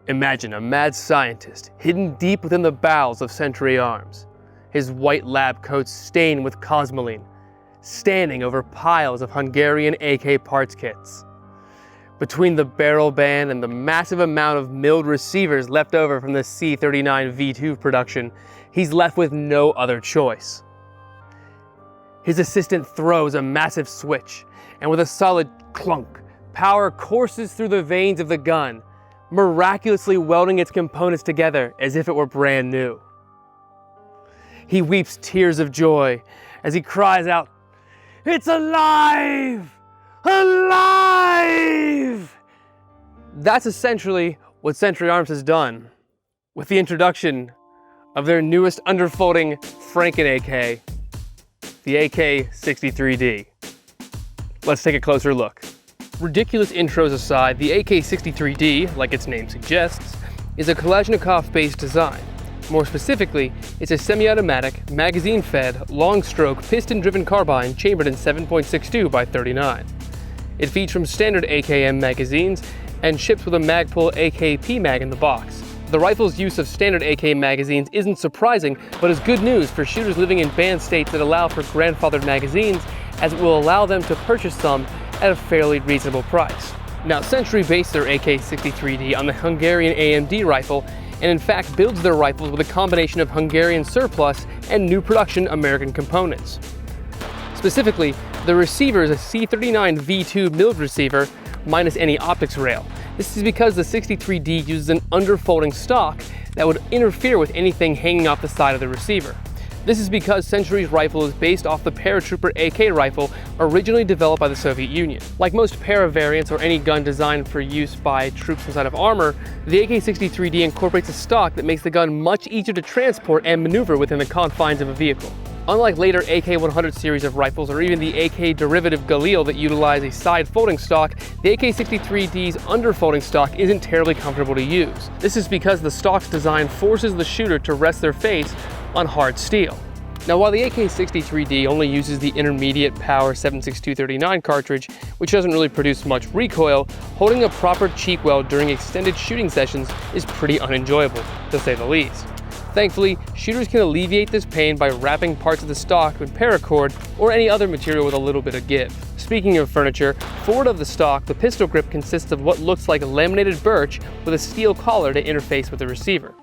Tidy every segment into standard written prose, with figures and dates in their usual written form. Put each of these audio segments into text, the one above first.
Imagine a mad scientist hidden deep within the bowels of Century Arms, his white lab coat stained with cosmoline, standing over piles of Hungarian AK parts kits. Between the barrel band and the massive amount of milled receivers left over from the C39 V2 production, he's left with no other choice. His assistant throws a massive switch, and with a solid clunk, power courses through the veins of the gun, miraculously welding its components together as if it were brand new. He weeps tears of joy as he cries out, "It's alive! Alive!" That's essentially what Century Arms has done with the introduction of their newest underfolding Franken AK, the AK63D. Let's take a closer look. Ridiculous intros aside, the AK63D, like its name suggests, is a Kalashnikov-based design. More specifically, it's a semi-automatic, magazine-fed, long-stroke, piston-driven carbine chambered in 7.62 by 39. It feeds from standard AKM magazines and ships with a Magpul AKP mag in the box. The rifle's use of standard AK magazines isn't surprising, but is good news for shooters living in banned states that allow for grandfathered magazines, as it will allow them to purchase some at a fairly reasonable price. Now, Century based their AK63D on the Hungarian AMD rifle, and in fact builds their rifles with a combination of Hungarian surplus and new production American components. Specifically, the receiver is a C39 V2 milled receiver minus any optics rail. This is because the 63D uses an underfolding stock that would interfere with anything hanging off the side of the receiver. This is because Century's rifle is based off the Paratrooper AK rifle originally developed by the Soviet Union. Like most para variants or any gun designed for use by troops inside of armor, the AK63D incorporates a stock that makes the gun much easier to transport and maneuver within the confines of a vehicle. Unlike later AK100 series of rifles or even the AK derivative Galil that utilize a side folding stock, the AK63D's underfolding stock isn't terribly comfortable to use. This is because the stock's design forces the shooter to rest their face on hard steel. Now, while the AK63D only uses the intermediate power 7.6239 cartridge, which doesn't really produce much recoil, holding a proper cheek weld during extended shooting sessions is pretty unenjoyable, to say the least. Thankfully, shooters can alleviate this pain by wrapping parts of the stock with paracord or any other material with a little bit of give. Speaking of furniture, forward of the stock, the pistol grip consists of what looks like laminated birch with a steel collar to interface with the receiver.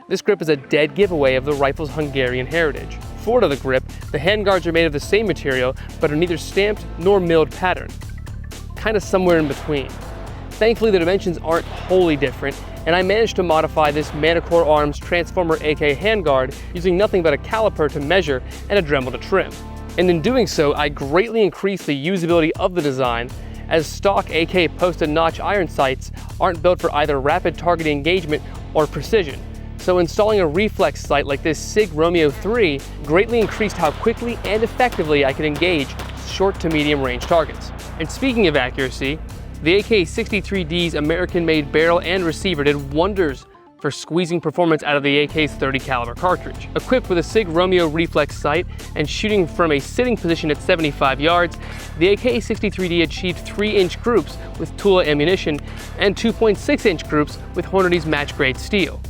This grip is a dead giveaway of the rifle's Hungarian heritage. Forward of the grip, the handguards are made of the same material, but are neither stamped nor milled pattern. Kind of somewhere in between. Thankfully, the dimensions aren't wholly different, and I managed to modify this Manticore Arms Transformer AK handguard using nothing but a caliper to measure and a Dremel to trim. And in doing so, I greatly increased the usability of the design, as stock AK posted notch iron sights aren't built for either rapid target engagement or precision. So installing a reflex sight like this SIG Romeo 3 greatly increased how quickly and effectively I could engage short to medium range targets. And speaking of accuracy, the AK63D's American-made barrel and receiver did wonders for squeezing performance out of the AK's .30 caliber cartridge. Equipped with a SIG Romeo reflex sight and shooting from a sitting position at 75 yards, the AK63D achieved 3-inch groups with Tula ammunition and 2.6-inch groups with Hornady's match-grade steel.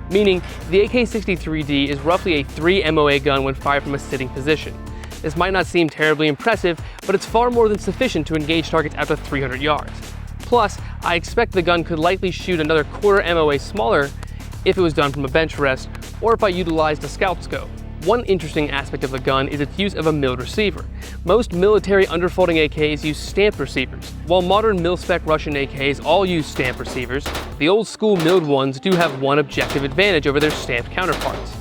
Meaning the AK63D is roughly a 3 MOA gun when fired from a sitting position. This might not seem terribly impressive, but it's far more than sufficient to engage targets out to 300 yards. Plus, I expect the gun could likely shoot another quarter MOA smaller if it was done from a bench rest, or if I utilized a scout scope. One interesting aspect of the gun is its use of a milled receiver. Most military underfolding AKs use stamped receivers. While modern mil-spec Russian AKs all use stamped receivers, the old school milled ones do have one objective advantage over their stamped counterparts: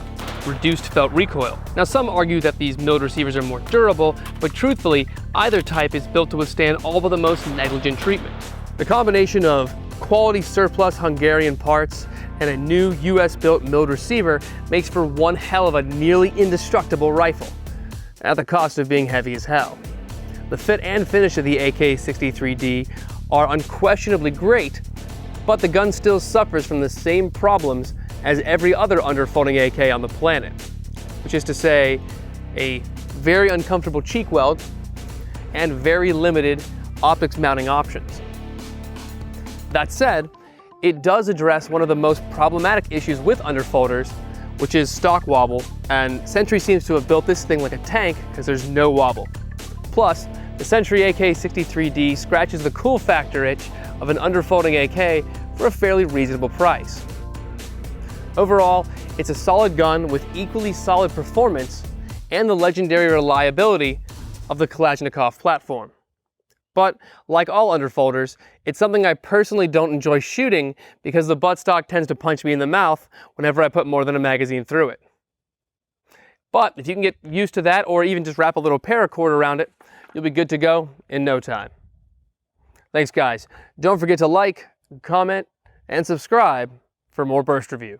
reduced felt recoil. Now, some argue that these milled receivers are more durable, but truthfully, either type is built to withstand all but the most negligent treatment. The combination of quality surplus Hungarian parts and a new US-built milled receiver makes for one hell of a nearly indestructible rifle, at the cost of being heavy as hell. The fit and finish of the AK63D are unquestionably great, but the gun still suffers from the same problems as every other underfolding AK on the planet, which is to say, a very uncomfortable cheek weld and very limited optics mounting options. That said, it does address one of the most problematic issues with underfolders, which is stock wobble, and Sentry seems to have built this thing like a tank because there's no wobble. Plus, the Sentry AK63D scratches the cool factor itch of an underfolding AK for a fairly reasonable price. Overall, it's a solid gun with equally solid performance and the legendary reliability of the Kalashnikov platform. But like all underfolders, it's something I personally don't enjoy shooting because the buttstock tends to punch me in the mouth whenever I put more than a magazine through it. But if you can get used to that, or even just wrap a little paracord around it, you'll be good to go in no time. Thanks guys. Don't forget to like, comment, and subscribe for more Burst Review.